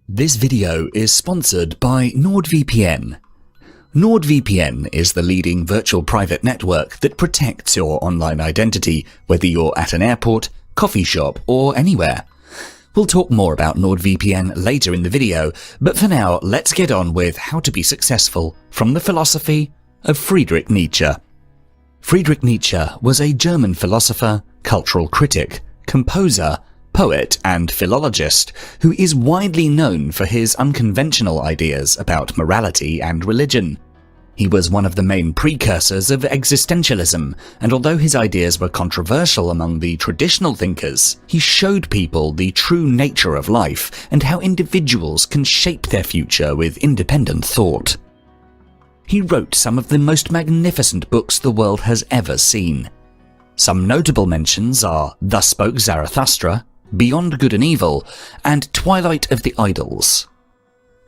This video is sponsored by NordVPN. NordVPN is the leading virtual private network that protects your online identity, whether you're at an airport, coffee shop, or anywhere. We'll talk more about NordVPN later in the video, but for now, let's get on with how to be successful from the philosophy of Friedrich Nietzsche. Friedrich Nietzsche was a German philosopher, cultural critic, composer, poet and philologist who is widely known for his unconventional ideas about morality and religion. He was one of the main precursors of existentialism, and although his ideas were controversial among the traditional thinkers, he showed people the true nature of life and how individuals can shape their future with independent thought. He wrote some of the most magnificent books the world has ever seen. Some notable mentions are Thus Spoke Zarathustra, Beyond Good and Evil, and Twilight of the Idols.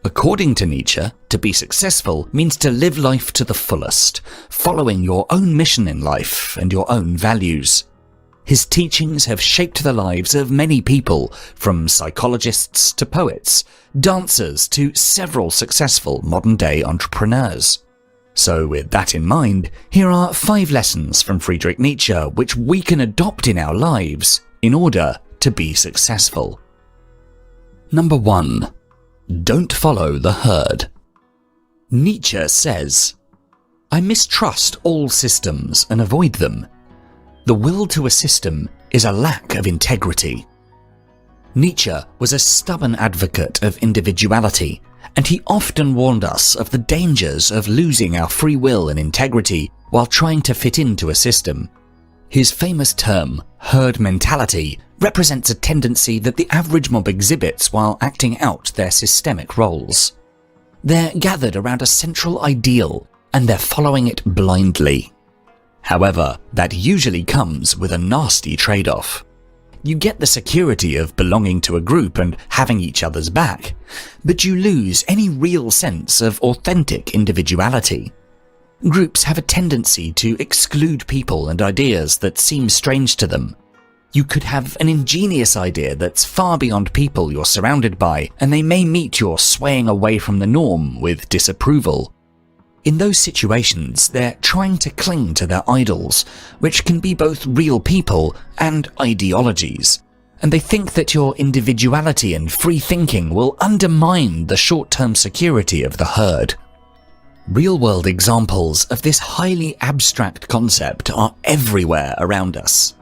According to Nietzsche, to be successful means to live life to the fullest, following your own mission in life and your own values. His teachings have shaped the lives of many people, from psychologists to poets, dancers to several successful modern-day entrepreneurs. So with that in mind, here are 5 lessons from Friedrich Nietzsche which we can adopt in our lives in order to be successful. Number 1. Don't follow the herd. Nietzsche says, "I mistrust all systems and avoid them. The will to a system is a lack of integrity." Nietzsche was a stubborn advocate of individuality, and he often warned us of the dangers of losing our free will and integrity while trying to fit into a system. His famous term, herd mentality, represents a tendency that the average mob exhibits while acting out their systemic roles. They're gathered around a central ideal, and they're following it blindly. However, that usually comes with a nasty trade-off. You get the security of belonging to a group and having each other's back, but you lose any real sense of authentic individuality. Groups have a tendency to exclude people and ideas that seem strange to them. You could have an ingenious idea that's far beyond people you're surrounded by, and they may meet your swaying away from the norm with disapproval. In those situations, they're trying to cling to their idols, which can be both real people and ideologies, and they think that your individuality and free thinking will undermine the short-term security of the herd. Real-world examples of this highly abstract concept are everywhere around us.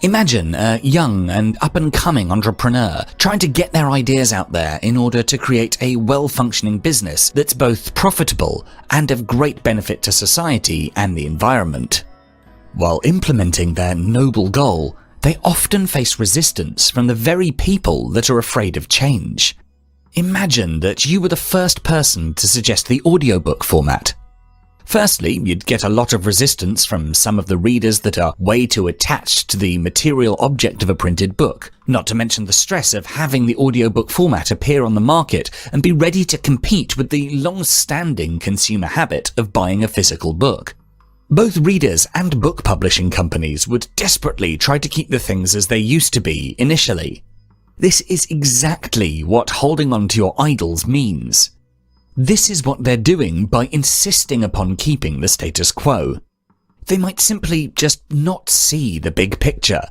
Imagine a young and up-and-coming entrepreneur trying to get their ideas out there in order to create a well-functioning business that's both profitable and of great benefit to society and the environment. While implementing their noble goal, they often face resistance from the very people that are afraid of change. Imagine that you were the first person to suggest the audiobook format. Firstly, you'd get a lot of resistance from some of the readers that are way too attached to the material object of a printed book, not to mention the stress of having the audiobook format appear on the market and be ready to compete with the long-standing consumer habit of buying a physical book. Both readers and book publishing companies would desperately try to keep the things as they used to be initially. This is exactly what holding on to your idols means. This is what they're doing by insisting upon keeping the status quo. They might simply just not see the big picture.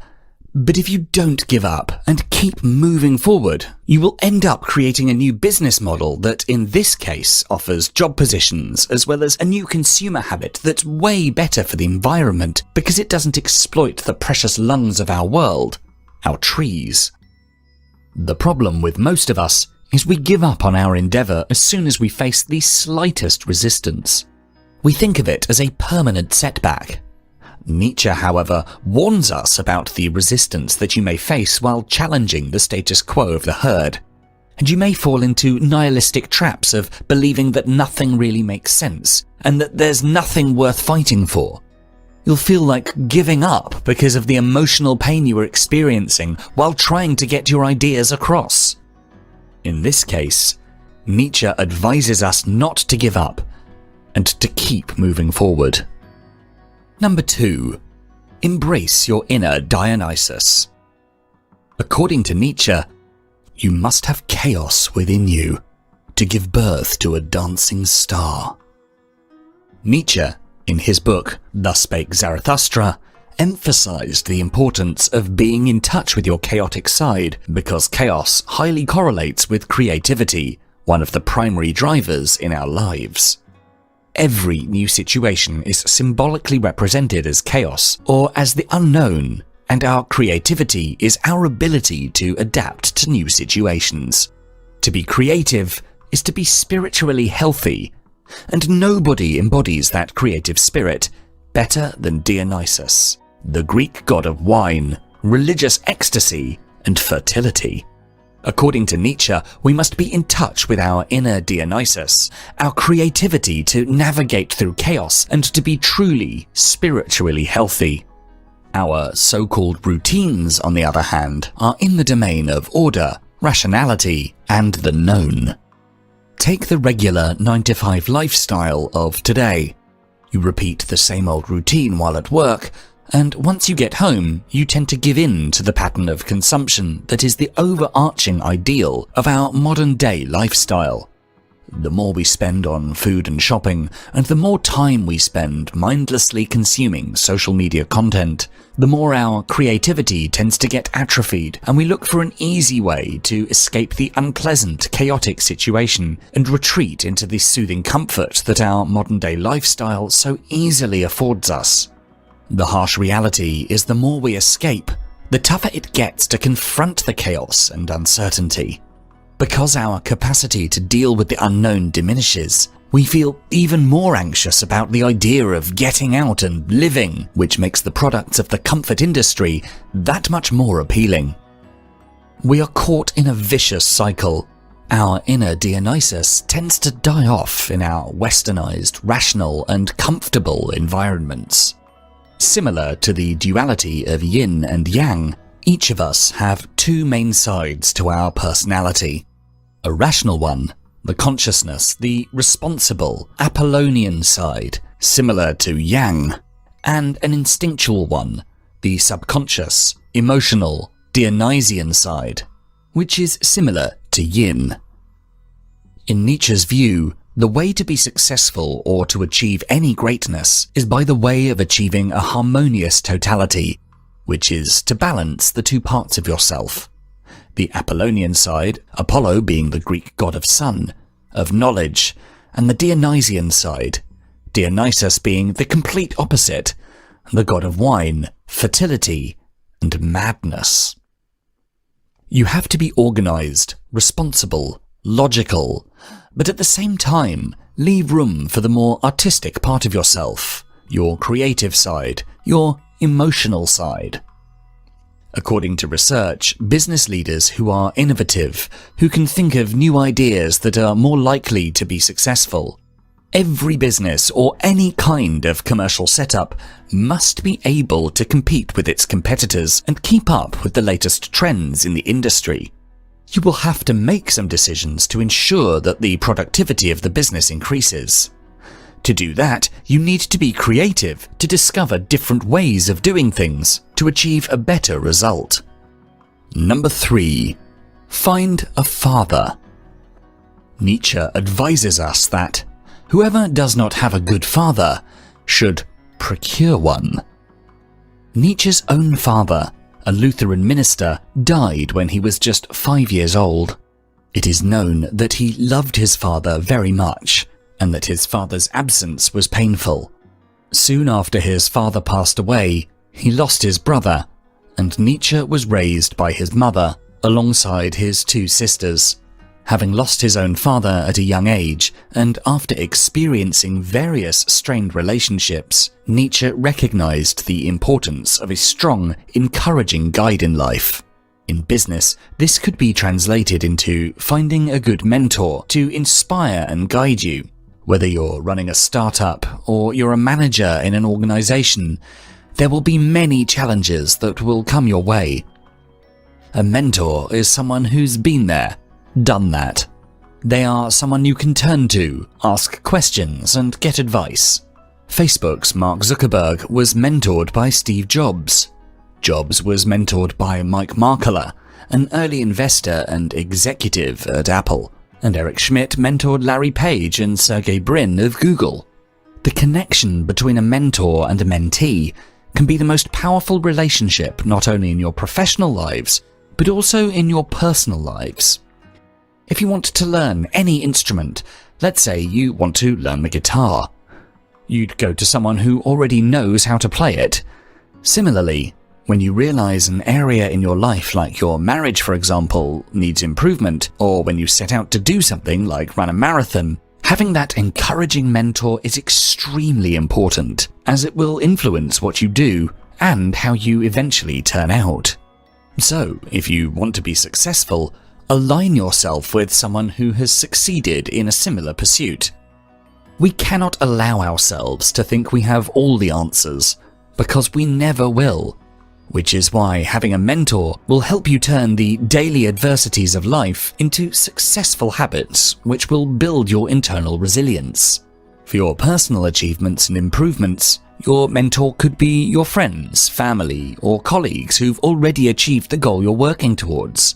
But if you don't give up and keep moving forward, you will end up creating a new business model that, in this case, offers job positions as well as a new consumer habit that's way better for the environment because it doesn't exploit the precious lungs of our world, our trees. The problem with most of us is we give up on our endeavour as soon as we face the slightest resistance. We think of it as a permanent setback. Nietzsche, however, warns us about the resistance that you may face while challenging the status quo of the herd, and you may fall into nihilistic traps of believing that nothing really makes sense and that there's nothing worth fighting for. You'll feel like giving up because of the emotional pain you were experiencing while trying to get your ideas across. In this case, Nietzsche advises us not to give up and to keep moving forward. Number 2. Embrace your inner Dionysus. According to Nietzsche, you must have chaos within you to give birth to a dancing star. Nietzsche, in his book Thus Spake Zarathustra, emphasized the importance of being in touch with your chaotic side because chaos highly correlates with creativity, one of the primary drivers in our lives. Every new situation is symbolically represented as chaos or as the unknown, and our creativity is our ability to adapt to new situations. To be creative is to be spiritually healthy, and nobody embodies that creative spirit better than Dionysus, the Greek god of wine, religious ecstasy, and fertility. According to Nietzsche, we must be in touch with our inner Dionysus, our creativity to navigate through chaos and to be truly spiritually healthy. Our so-called routines, on the other hand, are in the domain of order, rationality, and the known. Take the regular 9-to-5 lifestyle of today. You repeat the same old routine while at work, and once you get home, you tend to give in to the pattern of consumption that is the overarching ideal of our modern-day lifestyle. The more we spend on food and shopping, and the more time we spend mindlessly consuming social media content, the more our creativity tends to get atrophied, and we look for an easy way to escape the unpleasant, chaotic situation and retreat into the soothing comfort that our modern-day lifestyle so easily affords us. The harsh reality is the more we escape, the tougher it gets to confront the chaos and uncertainty. Because our capacity to deal with the unknown diminishes, we feel even more anxious about the idea of getting out and living, which makes the products of the comfort industry that much more appealing. We are caught in a vicious cycle. Our inner Dionysus tends to die off in our westernized, rational, and comfortable environments. Similar to the duality of yin and yang, each of us have two main sides to our personality. A rational one, the consciousness, the responsible, Apollonian side, similar to yang, and an instinctual one, the subconscious, emotional, Dionysian side, which is similar to yin. In Nietzsche's view, the way to be successful or to achieve any greatness is by the way of achieving a harmonious totality, which is to balance the two parts of yourself. The Apollonian side, Apollo being the Greek god of sun, of knowledge, and the Dionysian side, Dionysus being the complete opposite, the god of wine, fertility, and madness. You have to be organized, responsible, logical, but at the same time, leave room for the more artistic part of yourself, your creative side, your emotional side. According to research, business leaders who are innovative, who can think of new ideas that are more likely to be successful. Every business or any kind of commercial setup must be able to compete with its competitors and keep up with the latest trends in the industry. You will have to make some decisions to ensure that the productivity of the business increases. To do that, you need to be creative to discover different ways of doing things to achieve a better result. Number 3. Find a father. Nietzsche advises us that whoever does not have a good father should procure one. Nietzsche's own father, a Lutheran minister, died when he was just 5 years old. It is known that he loved his father very much, and that his father's absence was painful. Soon after his father passed away, he lost his brother, and Nietzsche was raised by his mother alongside his two sisters. Having lost his own father at a young age, and after experiencing various strained relationships, Nietzsche recognized the importance of a strong, encouraging guide in life. In business, this could be translated into finding a good mentor to inspire and guide you. Whether you're running a startup or you're a manager in an organization, there will be many challenges that will come your way. A mentor is someone who's been there, done that. They are someone you can turn to, ask questions, and get advice. Facebook's Mark Zuckerberg was mentored by Steve Jobs. Jobs was mentored by Mike Markkula, an early investor and executive at Apple, and Eric Schmidt mentored Larry Page and Sergey Brin of Google. The connection between a mentor and a mentee can be the most powerful relationship not only in your professional lives, but also in your personal lives. If you want to learn any instrument, let's say you want to learn the guitar, you'd go to someone who already knows how to play it. Similarly, when you realize an area in your life, like your marriage for example, needs improvement, or when you set out to do something like run a marathon, having that encouraging mentor is extremely important, as it will influence what you do and how you eventually turn out. So, if you want to be successful, align yourself with someone who has succeeded in a similar pursuit. We cannot allow ourselves to think we have all the answers, because we never will, which is why having a mentor will help you turn the daily adversities of life into successful habits which will build your internal resilience. For your personal achievements and improvements, your mentor could be your friends, family, or colleagues who've already achieved the goal you're working towards.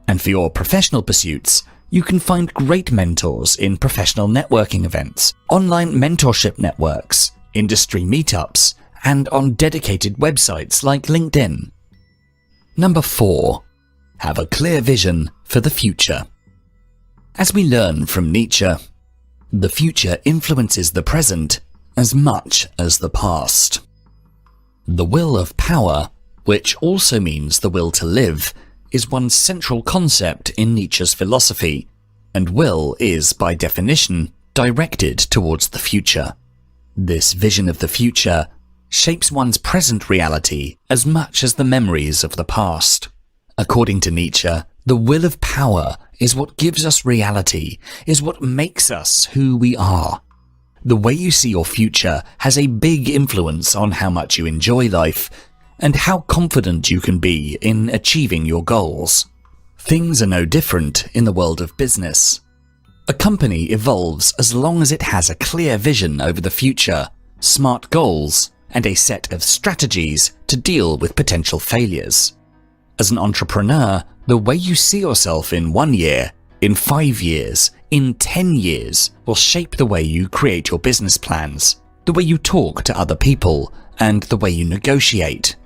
And for your professional pursuits, you can find great mentors in professional networking events, online mentorship networks, industry meetups, and on dedicated websites like LinkedIn. Number 4. Have a clear vision for the future. As we learn from Nietzsche, the future influences the present as much as the past. The will of power, which also means the will to live, is one central concept in Nietzsche's philosophy, and will is, by definition, directed towards the future. This vision of the future shapes one's present reality as much as the memories of the past. According to Nietzsche, the will of power is what gives us reality, is what makes us who we are. The way you see your future has a big influence on how much you enjoy life and how confident you can be in achieving your goals. Things are no different in the world of business. A company evolves as long as it has a clear vision over the future, smart goals, and a set of strategies to deal with potential failures. As an entrepreneur, the way you see yourself in 1 year, in 5 years, in 10 years will shape the way you create your business plans, the way you talk to other people, and the way you negotiate.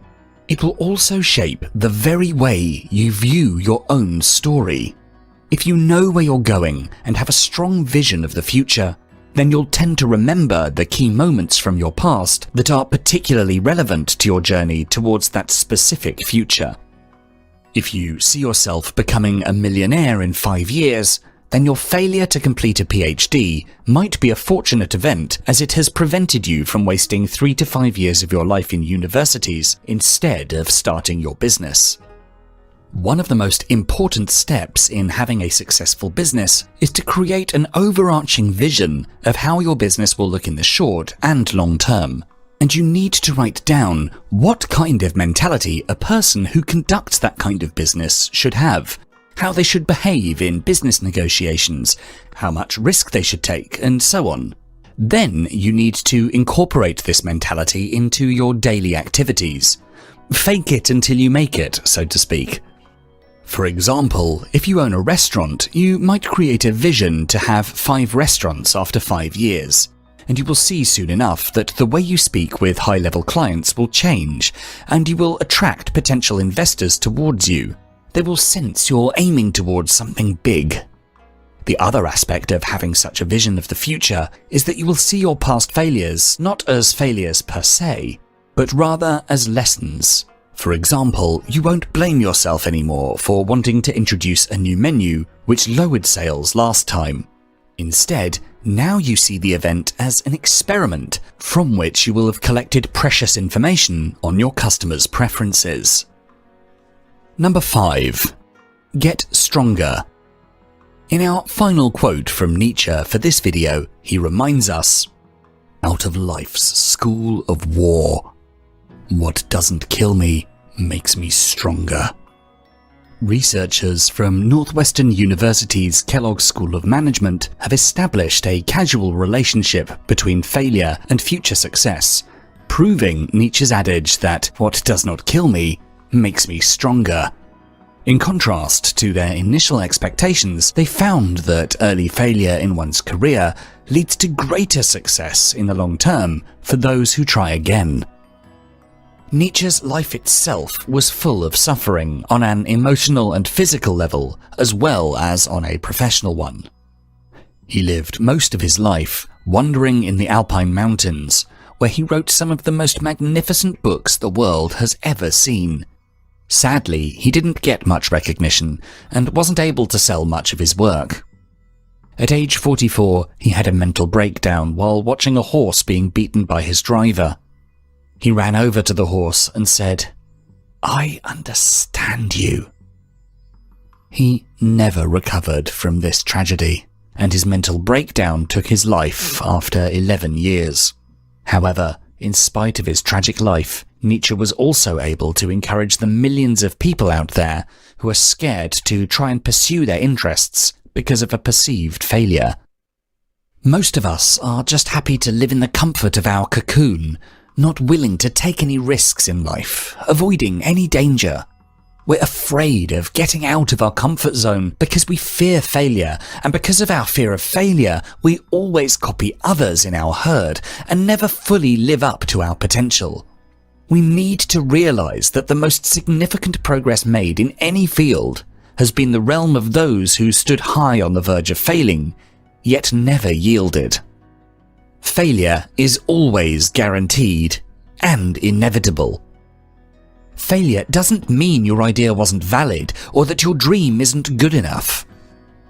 It will also shape the very way you view your own story. If you know where you're going and have a strong vision of the future, then you'll tend to remember the key moments from your past that are particularly relevant to your journey towards that specific future. If you see yourself becoming a millionaire in 5 years, then your failure to complete a PhD might be a fortunate event, as it has prevented you from wasting 3 to 5 years of your life in universities instead of starting your business. One of the most important steps in having a successful business is to create an overarching vision of how your business will look in the short and long term. And you need to write down what kind of mentality a person who conducts that kind of business should have, how they should behave in business negotiations, how much risk they should take, and so on. Then you need to incorporate this mentality into your daily activities. Fake it until you make it, so to speak. For example, if you own a restaurant, you might create a vision to have 5 restaurants after 5 years. And you will see soon enough that the way you speak with high-level clients will change, and you will attract potential investors towards you. They will sense you're aiming towards something big. The other aspect of having such a vision of the future is that you will see your past failures not as failures per se, but rather as lessons. For example, you won't blame yourself anymore for wanting to introduce a new menu which lowered sales last time. Instead, now you see the event as an experiment from which you will have collected precious information on your customers' preferences. Number 5. Get stronger. In our final quote from Nietzsche for this video, he reminds us, "Out of life's school of war, what doesn't kill me makes me stronger." Researchers from Northwestern University's Kellogg School of Management have established a causal relationship between failure and future success, proving Nietzsche's adage that what does not kill me makes me stronger. In contrast to their initial expectations, they found that early failure in one's career leads to greater success in the long term for those who try again. Nietzsche's life itself was full of suffering on an emotional and physical level, as well as on a professional one. He lived most of his life wandering in the Alpine mountains, where he wrote some of the most magnificent books the world has ever seen. Sadly, he didn't get much recognition and wasn't able to sell much of his work. At age 44, he had a mental breakdown while watching a horse being beaten by his driver. He ran over to the horse and said, "I understand you." He never recovered from this tragedy, and his mental breakdown took his life after 11 years. However, in spite of his tragic life, Nietzsche was also able to encourage the millions of people out there who are scared to try and pursue their interests because of a perceived failure. Most of us are just happy to live in the comfort of our cocoon, not willing to take any risks in life, avoiding any danger. We're afraid of getting out of our comfort zone because we fear failure, and because of our fear of failure, we always copy others in our herd and never fully live up to our potential. We need to realize that the most significant progress made in any field has been the realm of those who stood high on the verge of failing, yet never yielded. Failure is always guaranteed and inevitable. Failure doesn't mean your idea wasn't valid or that your dream isn't good enough.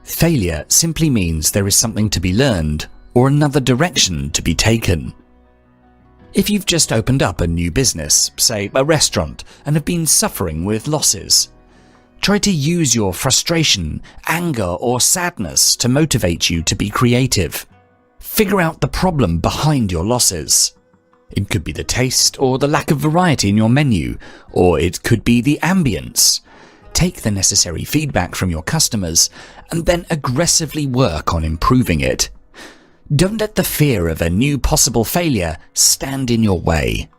Failure simply means there is something to be learned or another direction to be taken. If you've just opened up a new business, say a restaurant, and have been suffering with losses, try to use your frustration, anger, or sadness to motivate you to be creative. Figure out the problem behind your losses. It could be the taste or the lack of variety in your menu, or it could be the ambience. Take the necessary feedback from your customers and then aggressively work on improving it. Don't let the fear of a new possible failure stand in your way.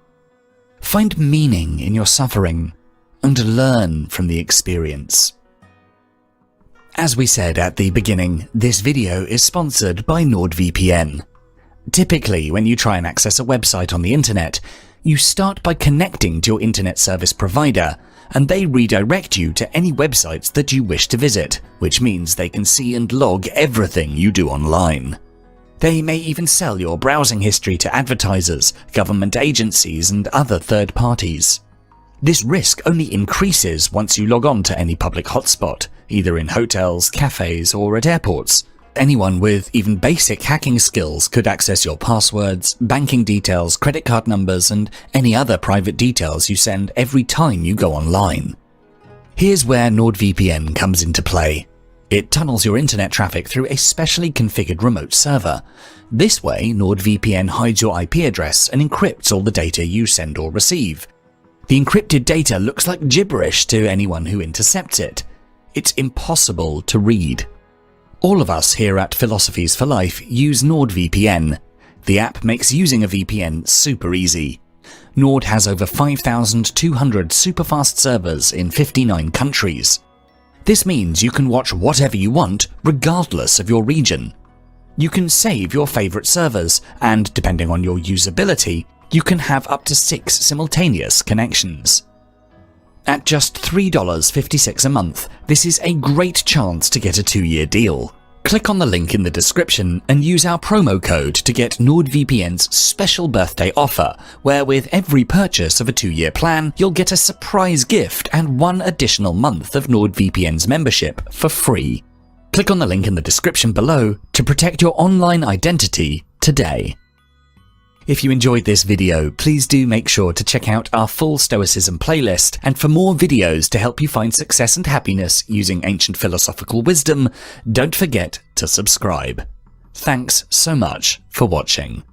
Find meaning in your suffering and learn from the experience. As we said at the beginning, this video is sponsored by NordVPN. Typically, when you try and access a website on the internet, you start by connecting to your internet service provider, and they redirect you to any websites that you wish to visit, which means they can see and log everything you do online. They may even sell your browsing history to advertisers, government agencies, and other third parties. This risk only increases once you log on to any public hotspot, either in hotels, cafes, or at airports. Anyone with even basic hacking skills could access your passwords, banking details, credit card numbers, and any other private details you send every time you go online. Here's where NordVPN comes into play. It tunnels your internet traffic through a specially configured remote server. This way, NordVPN hides your IP address and encrypts all the data you send or receive. The encrypted data looks like gibberish to anyone who intercepts it. It's impossible to read. All of us here at Philosophies for Life use NordVPN. The app makes using a VPN super easy. Nord has over 5,200 superfast servers in 59 countries. This means you can watch whatever you want, regardless of your region. You can save your favorite servers, and depending on your usability, you can have up to 6 simultaneous connections. At just $3.56 a month, this is a great chance to get a 2-year deal. Click on the link in the description and use our promo code to get NordVPN's special birthday offer, where with every purchase of a 2-year plan, you'll get a surprise gift and 1 additional month of NordVPN's membership for free. Click on the link in the description below to protect your online identity today. If you enjoyed this video, please do make sure to check out our full Stoicism playlist, and for more videos to help you find success and happiness using ancient philosophical wisdom, don't forget to subscribe. Thanks so much for watching.